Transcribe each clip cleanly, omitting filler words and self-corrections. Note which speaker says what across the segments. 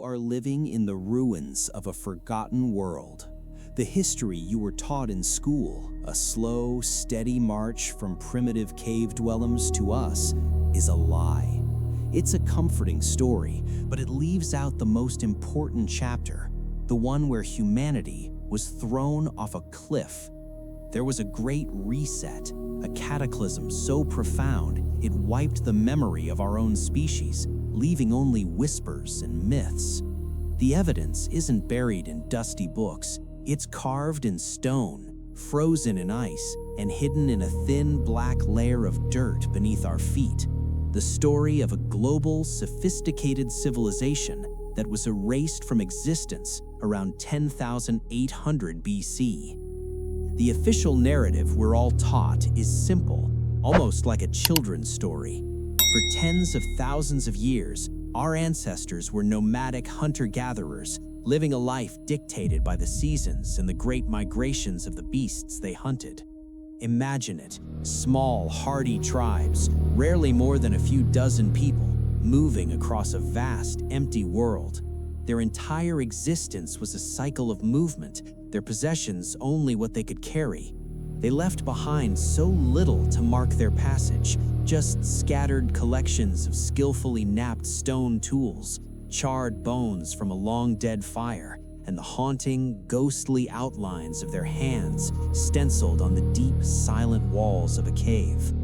Speaker 1: You are living in the ruins of a forgotten world. The history you were taught in school, a slow, steady march from primitive cave dwellers to us, is a lie. It's a comforting story, but it leaves out the most important chapter, the one where humanity was thrown off a cliff. There was a great reset, a cataclysm so profound it wiped the memory of our own species, leaving only whispers and myths. The evidence isn't buried in dusty books. It's carved in stone, frozen in ice, and hidden in a thin black layer of dirt beneath our feet. The story of a global, sophisticated civilization that was erased from existence around 10,800 BC. The official narrative we're all taught is simple, almost like a children's story. For tens of thousands of years, our ancestors were nomadic hunter-gatherers, living a life dictated by the seasons and the great migrations of the beasts they hunted. Imagine it, small, hardy tribes, rarely more than a few dozen people, moving across a vast, empty world. Their entire existence was a cycle of movement, their possessions only what they could carry. They left behind so little to mark their passage, just scattered collections of skillfully knapped stone tools, charred bones from a long-dead fire, and the haunting, ghostly outlines of their hands stenciled on the deep, silent walls of a cave.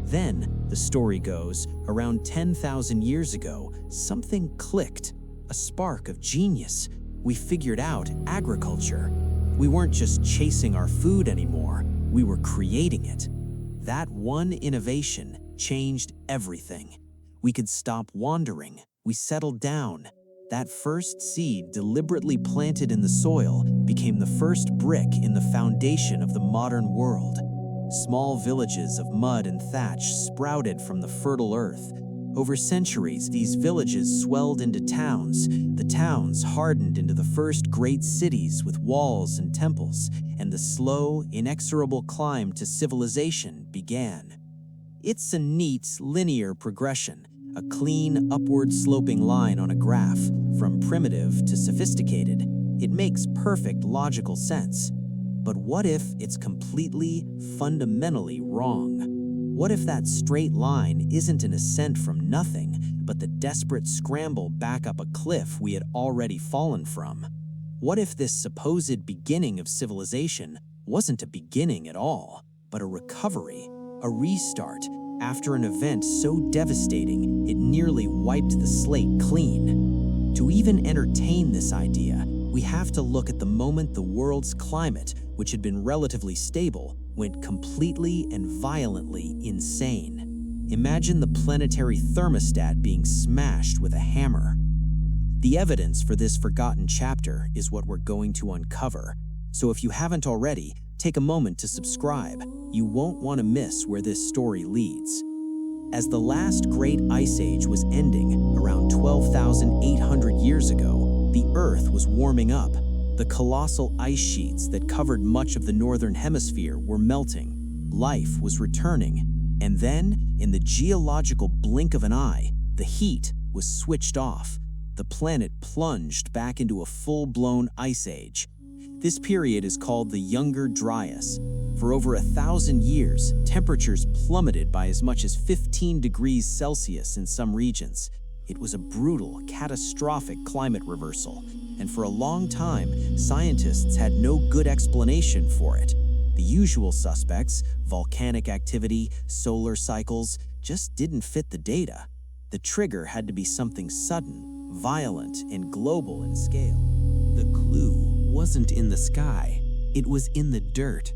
Speaker 1: Then, the story goes, around 10,000 years ago, something clicked, a spark of genius. We figured out agriculture. We weren't just chasing our food anymore, we were creating it. That one innovation changed everything. We could stop wandering. We settled down. That first seed deliberately planted in the soil became the first brick in the foundation of the modern world. Small villages of mud and thatch sprouted from the fertile earth. Over centuries, these villages swelled into towns. The towns hardened into the first great cities with walls and temples, and the slow, inexorable climb to civilization began. It's a neat, linear progression, a clean, upward-sloping line on a graph, from primitive to sophisticated. It makes perfect logical sense. But what if it's completely, fundamentally wrong? What if that straight line isn't an ascent from nothing, but the desperate scramble back up a cliff we had already fallen from? What if this supposed beginning of civilization wasn't a beginning at all, but a recovery, a restart, after an event so devastating it nearly wiped the slate clean? To even entertain this idea, we have to look at the moment the world's climate, which had been relatively stable, went completely and violently insane. Imagine the planetary thermostat being smashed with a hammer. The evidence for this forgotten chapter is what we're going to uncover. So if you haven't already, take a moment to subscribe. You won't want to miss where this story leads. As the last great ice age was ending around 12,800 years ago, the Earth was warming up. The colossal ice sheets that covered much of the northern hemisphere were melting. Life was returning. And then, in the geological blink of an eye, the heat was switched off. The planet plunged back into a full-blown ice age. This period is called the Younger Dryas. For over 1,000 years, temperatures plummeted by as much as 15 degrees Celsius in some regions. It was a brutal, catastrophic climate reversal, and for a long time, scientists had no good explanation for it. The usual suspects, volcanic activity, solar cycles, just didn't fit the data. The trigger had to be something sudden, violent, and global in scale. The clue wasn't in the sky, it was in the dirt.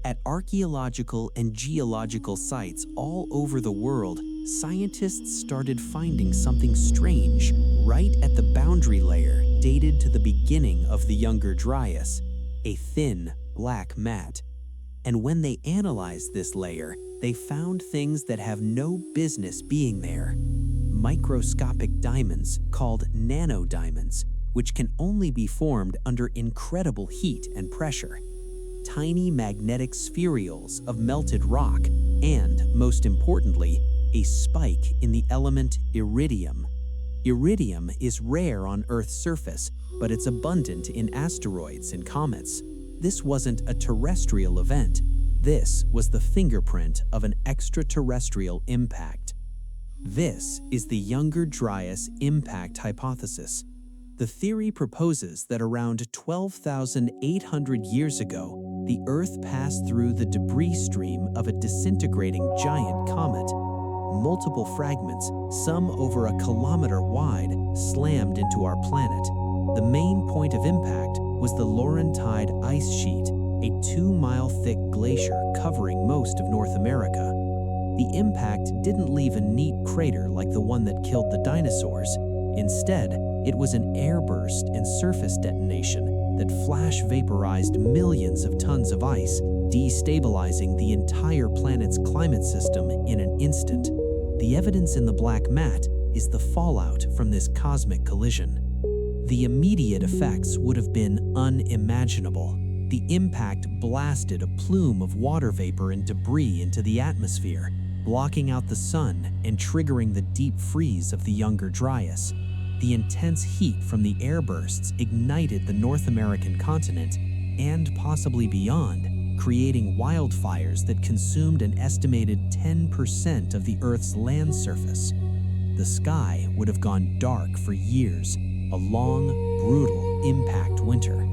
Speaker 1: At archaeological and geological sites all over the world, scientists started finding something strange right at the boundary layer dated to the beginning of the Younger Dryas, a thin, black mat. And when they analyzed this layer, they found things that have no business being there. Microscopic diamonds called nanodiamonds, which can only be formed under incredible heat and pressure. Tiny magnetic spherules of melted rock, and, most importantly, a spike in the element iridium.
Speaker 2: Iridium is rare on Earth's surface, but it's abundant in asteroids and comets. This wasn't a terrestrial event. This was the fingerprint of an extraterrestrial impact. This is the Younger Dryas Impact Hypothesis. The theory proposes that around 12,800 years ago, the Earth passed through the debris stream of a disintegrating giant comet. Multiple fragments, some over a kilometer wide, slammed into our planet. The main point of impact was the Laurentide ice sheet, a 2-mile-thick glacier covering most of North America. The impact didn't leave a neat crater like the one that killed the dinosaurs. Instead, it was an airburst and surface detonation that flash vaporized millions of tons of ice, destabilizing the entire planet's climate system in an instant. The evidence in the black mat is the fallout from this cosmic collision. The immediate effects would have been unimaginable. The impact blasted a plume of water vapor and debris into the atmosphere, blocking out the sun and triggering the deep freeze of the Younger Dryas. The intense heat from the airbursts ignited the North American continent and possibly beyond, creating wildfires that consumed an estimated 10% of the Earth's land surface. The sky would have gone dark for years, a long, brutal impact winter.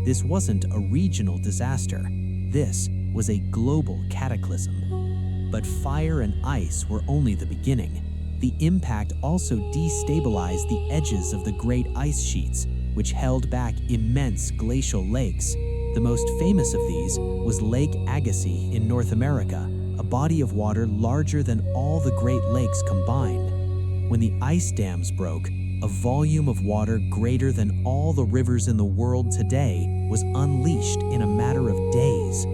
Speaker 2: This wasn't a regional disaster. This was a global cataclysm. But fire and ice were only the beginning. The impact also destabilized the edges of the great ice sheets, which held back immense glacial lakes. The most famous of these was Lake Agassiz in North America, a body of water larger than all the Great Lakes combined. When the ice dams broke, a volume of water greater than all the rivers in the world today was unleashed in a matter of days.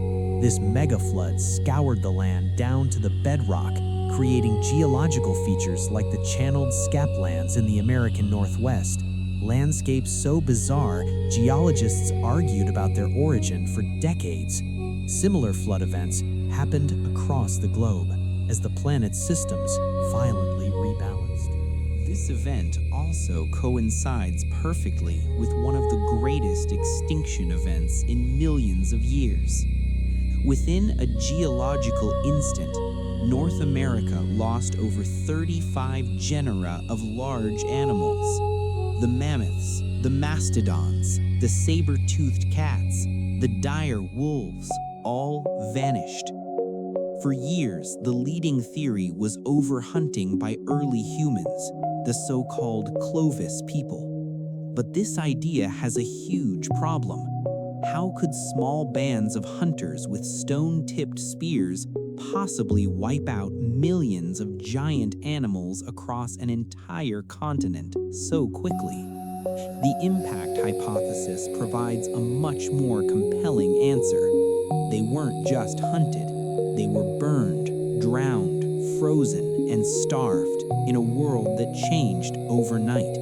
Speaker 2: This mega flood scoured the land down to the bedrock, creating geological features like the channeled scaplands in the American Northwest. Landscapes so bizarre, geologists argued about their origin for decades. Similar flood events happened across the globe as the planet's systems violently rebalanced.
Speaker 1: This event also coincides perfectly with one of the greatest extinction events in millions of years. Within a geological instant, North America lost over 35 genera of large animals. The mammoths, the mastodons, the saber-toothed cats, the dire wolves, all vanished. For years, the leading theory was overhunting by early humans, the so-called Clovis people. But this idea has a huge problem. How could small bands of hunters with stone-tipped spears possibly wipe out millions of giant animals across an entire continent so quickly? The impact hypothesis provides a much more compelling answer. They weren't just hunted. They were burned, drowned, frozen, and starved in a world that changed overnight.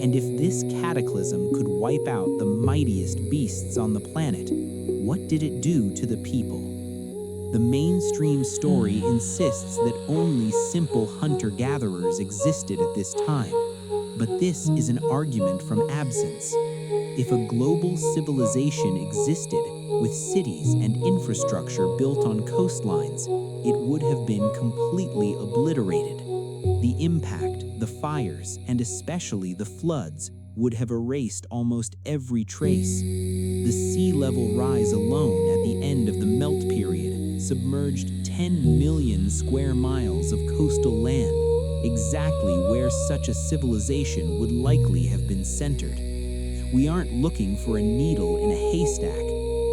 Speaker 1: And if this cataclysm could wipe out the mightiest beasts on the planet, what did it do to the people? The mainstream story insists that only simple hunter-gatherers existed at this time, but this is an argument from absence. If a global civilization existed with cities and infrastructure built on coastlines, it would have been completely obliterated. The impact, the fires, and especially the floods would have erased almost every trace. The sea level rise alone at the end of the melt period submerged 10 million square miles of coastal land, exactly where such a civilization would likely have been centered. We aren't looking for a needle in a haystack.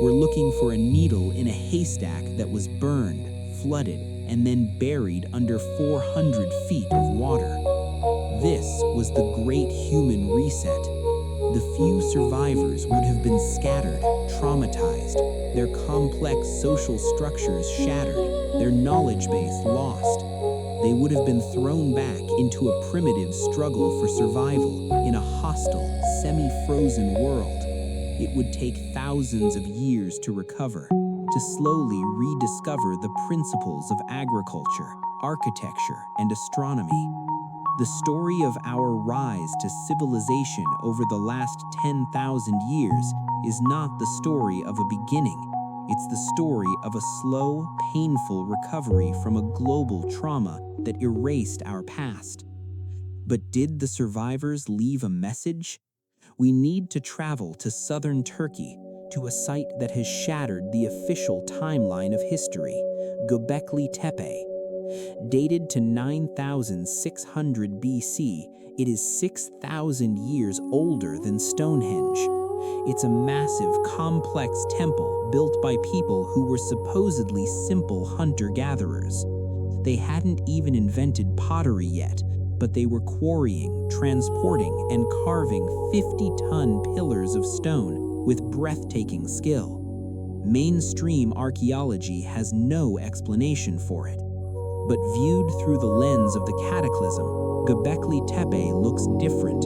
Speaker 1: We're looking for a needle in a haystack that was burned, flooded, and then buried under 400 feet of water. This was the Great Human Reset. The few survivors would have been scattered, traumatized, their complex social structures shattered, their knowledge base lost. They would have been thrown back into a primitive struggle for survival in a hostile, semi-frozen world. It would take thousands of years to recover, to slowly rediscover the principles of agriculture, architecture, and astronomy.
Speaker 2: The story of our rise to civilization over the last 10,000 years is not the story of a beginning. It's the story of a slow, painful recovery from a global trauma that erased our past. But did the survivors leave a message? We need to travel to southern Turkey, to a site that has shattered the official timeline of history, Göbekli Tepe. Dated to 9600 BC, it is 6,000 years older than Stonehenge. It's a massive, complex temple built by people who were supposedly simple hunter-gatherers. They hadn't even invented pottery yet, but they were quarrying, transporting, and carving 50-ton pillars of stone with breathtaking skill. Mainstream archaeology has no explanation for it. But viewed through the lens of the Cataclysm, Göbekli Tepe looks different.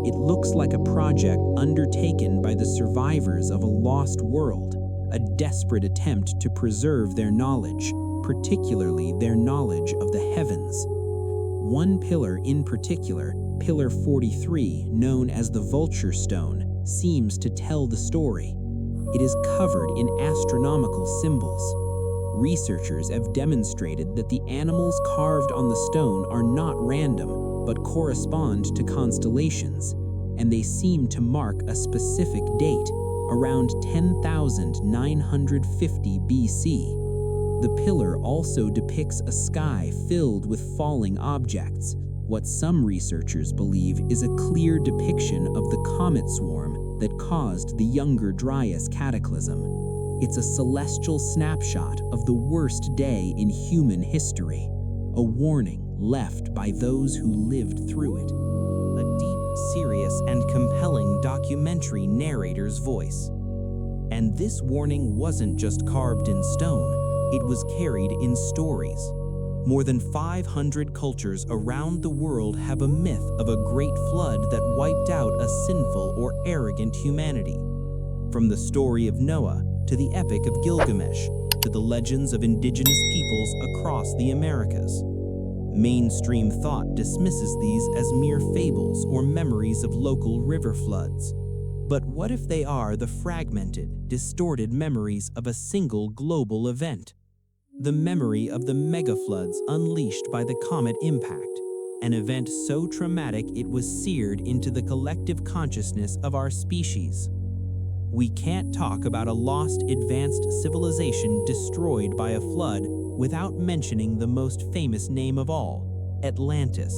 Speaker 2: It looks like a project undertaken by the survivors of a lost world, a desperate attempt to preserve their knowledge, particularly their knowledge of the heavens. One pillar in particular, Pillar 43, known as the Vulture Stone, seems to tell the story. It is covered in astronomical symbols. Researchers have demonstrated that the animals carved on the stone are not random, but correspond to constellations, and they seem to mark a specific date, around 10,950 BC. The pillar also depicts a sky filled with falling objects, what some researchers believe is a clear depiction of the comet swarm that caused the Younger Dryas Cataclysm. It's a celestial snapshot of the worst day in human history, a warning left by those who lived through it. A deep, serious, and compelling documentary narrator's voice. And this warning wasn't just carved in stone, it was carried in stories. More than 500 cultures around the world have a myth of a great flood that wiped out a sinful or arrogant humanity. From the story of Noah, to the Epic of Gilgamesh, to the legends of indigenous peoples across the Americas. Mainstream thought dismisses these as mere fables or memories of local river floods. But what if they are the fragmented, distorted memories of a single global event? The memory of the megafloods unleashed by the comet impact, an event so traumatic it was seared into the collective consciousness of our species. We can't talk about a lost advanced civilization destroyed by a flood without mentioning the most famous name of all, Atlantis.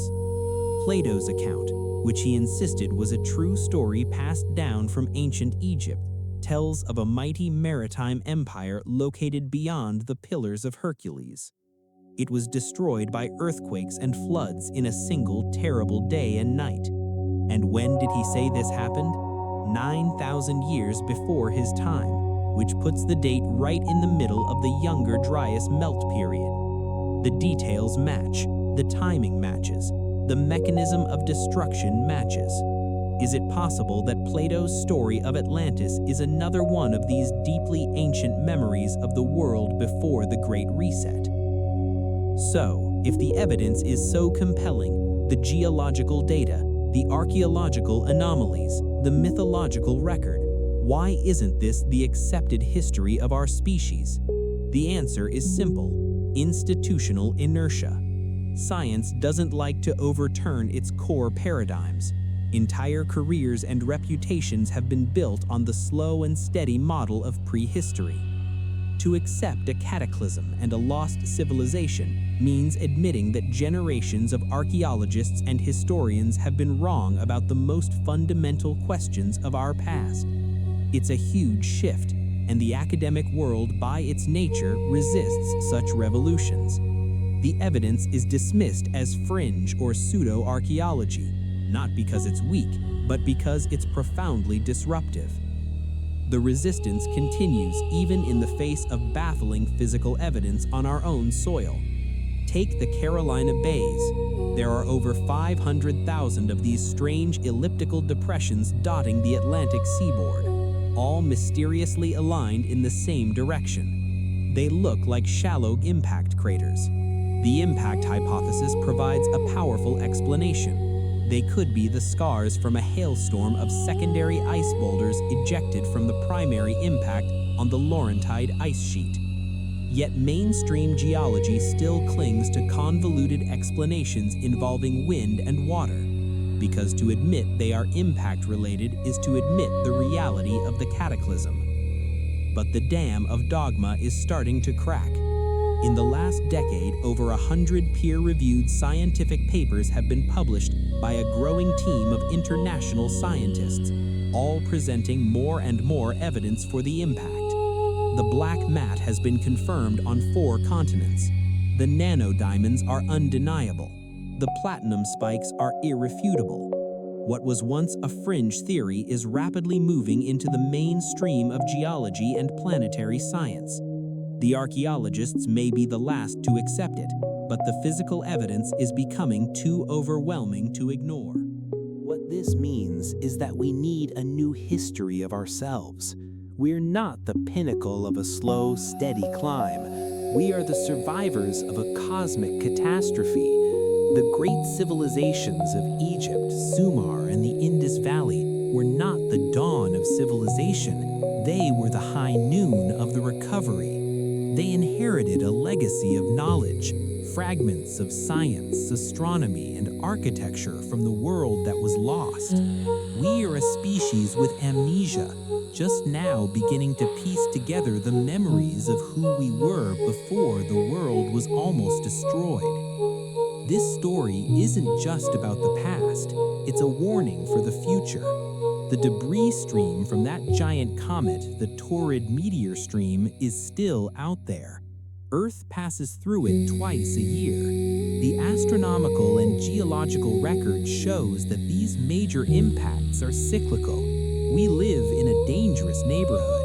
Speaker 2: Plato's account, which he insisted was a true story passed down from ancient Egypt, tells of a mighty maritime empire located beyond the Pillars of Hercules. It was destroyed by earthquakes and floods in a single terrible day and night. And when did he say this happened? 9,000 years before his time, which puts the date right in the middle of the Younger Dryas melt period. The details match, the timing matches, the mechanism of destruction matches. Is it possible that Plato's story of Atlantis is another one of these deeply ancient memories of the world before the Great Reset? So, if the evidence is so compelling, the geological data, the archaeological anomalies, the mythological record, why isn't this the accepted history of our species? The answer is simple: institutional inertia. Science doesn't like to overturn its core paradigms. Entire careers and reputations have been built on the slow and steady model of prehistory. To accept a cataclysm and a lost civilization means admitting that generations of archaeologists and historians have been wrong about the most fundamental questions of our past. It's a huge shift, and the academic world, by its nature, resists such revolutions. The evidence is dismissed as fringe or pseudo-archaeology, not because it's weak, but because it's profoundly disruptive. The resistance continues even in the face of baffling physical evidence on our own soil. Take the Carolina Bays. There are over 500,000 of these strange elliptical depressions dotting the Atlantic seaboard, all mysteriously aligned in the same direction. They look like shallow impact craters. The impact hypothesis provides a powerful explanation. They could be the scars from a hailstorm of secondary ice boulders ejected from the primary impact on the Laurentide ice sheet. Yet mainstream geology still clings to convoluted explanations involving wind and water, because to admit they are impact-related is to admit the reality of the cataclysm. But the dam of dogma is starting to crack. In the last decade, over 100 peer-reviewed scientific papers have been published by a growing team of international scientists, all presenting more and more evidence for the impact. The black mat has been confirmed on 4 continents. The nanodiamonds are undeniable. The platinum spikes are irrefutable. What was once a fringe theory is rapidly moving into the mainstream of geology and planetary science. The archaeologists may be the last to accept it, but the physical evidence is becoming too overwhelming to ignore.
Speaker 1: What this means is that we need a new history of ourselves. We're not the pinnacle of a slow, steady climb. We are the survivors of a cosmic catastrophe. The great civilizations of Egypt, Sumer, and the Indus Valley were not the dawn of civilization. They were the high noon of the recovery. They inherited a legacy of knowledge, fragments of science, astronomy, and architecture from the world that was lost. We are a species with amnesia, just now beginning to piece together the memories of who we were before the world was almost destroyed. This story isn't just about the past, it's a warning for the future. The debris stream from that giant comet, the Taurid meteor stream, is still out there. Earth passes through it twice a year. The astronomical and geological record shows that these major impacts are cyclical. We live in a dangerous neighborhood.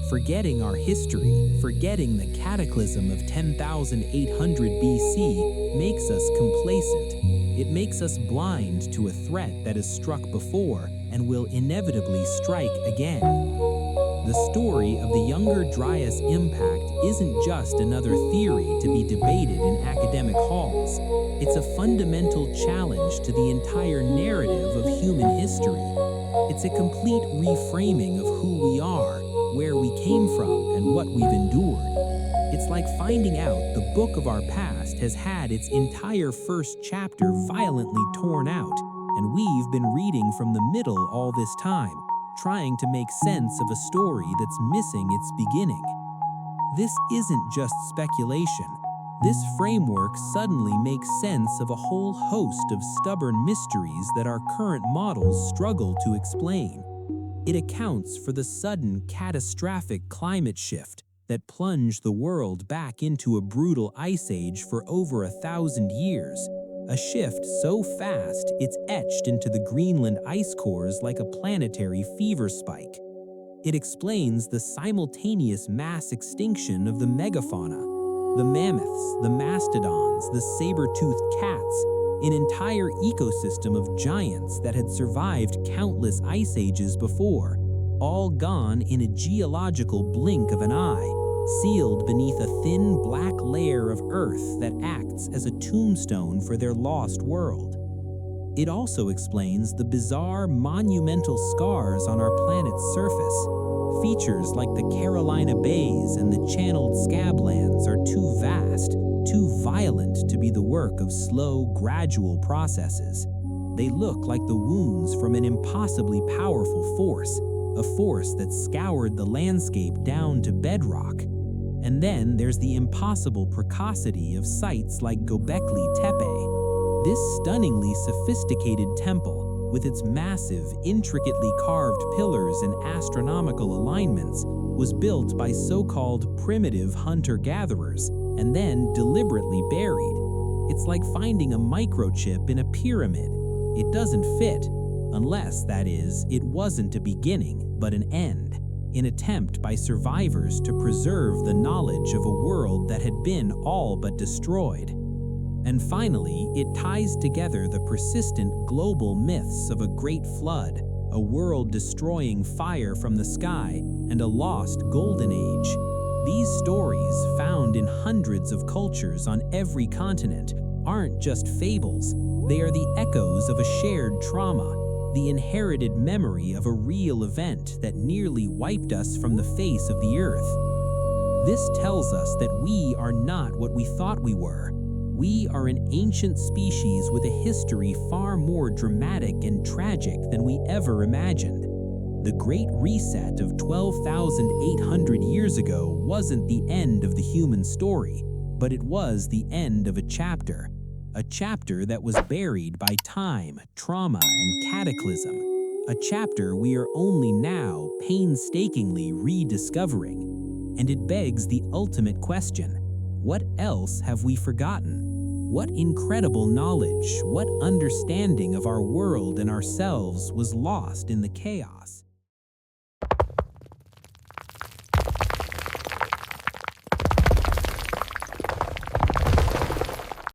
Speaker 1: Forgetting our history, forgetting the cataclysm of 10,800 BC makes us complacent. It makes us blind to a threat that has struck before and will inevitably strike again. The story of the Younger Dryas Impact isn't just another theory to be debated in academic halls. It's a fundamental challenge to the entire narrative of human history. It's a complete reframing of who we are, where we came from, and what we've endured. It's like finding out the book of our past has had its entire first chapter violently torn out, and we've been reading from the middle all this time, trying to make sense of a story that's missing its beginning. This isn't just speculation. This framework suddenly makes sense of a whole host of stubborn mysteries that our current models struggle to explain. It accounts for the sudden catastrophic climate shift that plunged the world back into a brutal ice age for over 1,000 years, a shift so fast it's etched into the Greenland ice cores like a planetary fever spike. It explains the simultaneous mass extinction of the megafauna, the mammoths, the mastodons, the saber-toothed cats, an entire ecosystem of giants that had survived countless ice ages before, all gone in a geological blink of an eye, sealed beneath a thin black layer of earth that acts as a tombstone for their lost world. It also explains the bizarre, monumental scars on our planet's surface. Features like the Carolina Bays and the channeled scablands are too vast, too violent to be the work of slow, gradual processes. They look like the wounds from an impossibly powerful force, a force that scoured the landscape down to bedrock. And then there's the impossible precocity of sites like Göbekli Tepe. This stunningly sophisticated temple, with its massive, intricately carved pillars and astronomical alignments, was built by so-called primitive hunter-gatherers and then deliberately buried. It's like finding a microchip in a pyramid. It doesn't fit, unless, that is, it wasn't a beginning, but an end, an attempt by survivors to preserve the knowledge of a world that had been all but destroyed. And finally, it ties together the persistent global myths of a great flood, a world-destroying fire from the sky, and a lost golden age.
Speaker 2: These stories, found in hundreds of cultures on every continent, aren't just fables. They are the echoes of a shared trauma, the inherited memory of a real event that nearly wiped us from the face of the earth. This tells us that we are not what we thought we were. We are an ancient species with a history far more dramatic and tragic than we ever imagined. The Great Reset of 12,800 years ago wasn't the end of the human story, but it was the end of a chapter that was buried by time, trauma, and cataclysm, a chapter we are only now painstakingly rediscovering. And it begs the ultimate question: what else have we forgotten? What incredible knowledge, what understanding of our world and ourselves was lost in the chaos?